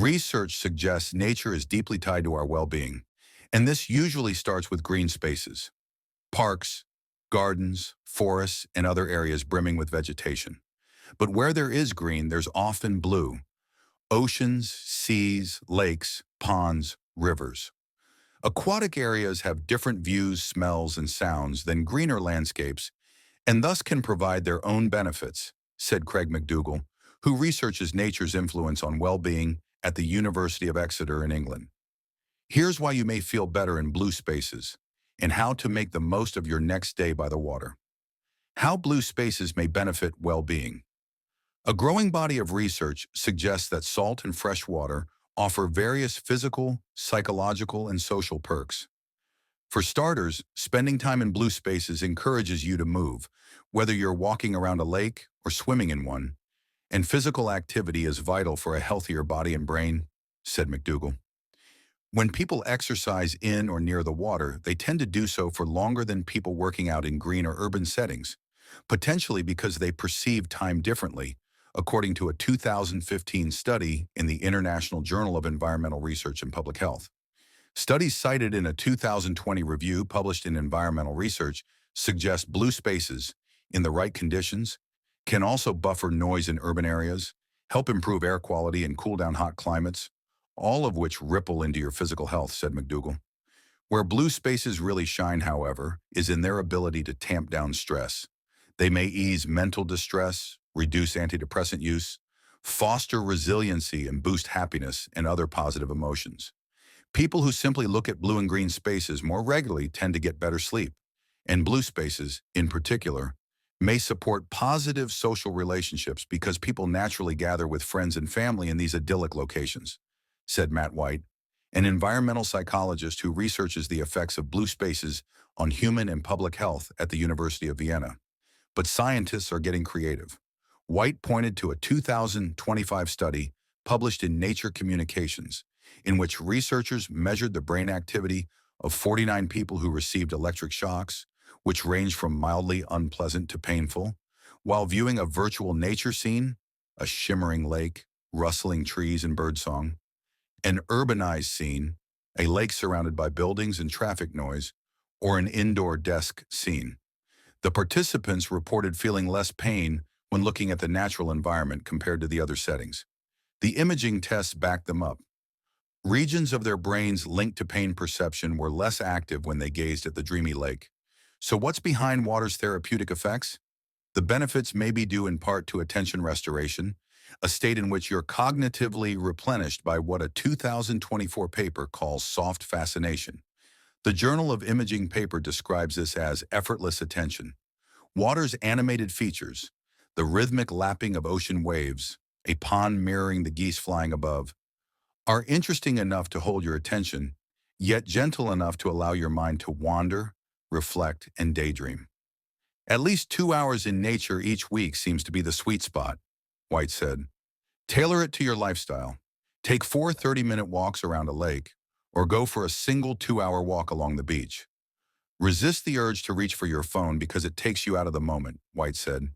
Research suggests nature is deeply tied to our well-being, and this usually starts with green spaces, parks, gardens, forests, and other areas brimming with vegetation. But where there is green, there's often blue. Oceans, seas, lakes, ponds, rivers. Aquatic areas have different views, smells, and sounds than greener landscapes, and thus can provide their own benefits, said Craig McDougall, who researches nature's influence on well-being at the University of Exeter in England. Here's why you may feel better in blue spaces and how to make the most of your next day by the water. How blue spaces may benefit well-being. A growing body of research suggests that salt and fresh water offer various physical, psychological, and social perks. For starters, spending time in blue spaces encourages you to move, whether you're walking around a lake or swimming in one, and physical activity is vital for a healthier body and brain, said McDougall. When people exercise in or near the water, they tend to do so for longer than people working out in green or urban settings, potentially because they perceive time differently, according to a 2015 study in the International Journal of Environmental Research and Public Health. Studies cited in a 2020 review published in Environmental Research suggest blue spaces, in the right conditions, can also buffer noise in urban areas, help improve air quality and cool down hot climates, all of which ripple into your physical health, said McDougall. Where blue spaces really shine, however, is in their ability to tamp down stress. They may ease mental distress, reduce antidepressant use, foster resiliency, and boost happiness and other positive emotions. People who simply look at blue and green spaces more regularly tend to get better sleep, and blue spaces, in particular, may support positive social relationships because people naturally gather with friends and family in these idyllic locations, said Matt White, an environmental psychologist who researches the effects of blue spaces on human and public health at the University of Vienna. But scientists are getting creative. White pointed to a 2025 study published in Nature Communications, in which researchers measured the brain activity of 49 people who received electric shocks, which ranged from mildly unpleasant to painful, while viewing a virtual nature scene, a shimmering lake, rustling trees and birdsong, an urbanized scene, a lake surrounded by buildings and traffic noise, or an indoor desk scene. The participants reported feeling less pain when looking at the natural environment compared to the other settings. The imaging tests backed them up. Regions of their brains linked to pain perception were less active when they gazed at the dreamy lake. So what's behind water's therapeutic effects? The benefits may be due in part to attention restoration, a state in which you're cognitively replenished by what a 2024 paper calls soft fascination. The Journal of Imaging paper describes this as effortless attention. Water's animated features, the rhythmic lapping of ocean waves, a pond mirroring the geese flying above, are interesting enough to hold your attention, yet gentle enough to allow your mind to wander, reflect, and daydream. At least 2 hours in nature each week seems to be the sweet spot, White said. Tailor it to your lifestyle. Take 4 30-minute walks around a lake, or go for a single 2-hour walk along the beach. Resist the urge to reach for your phone because it takes you out of the moment, White said.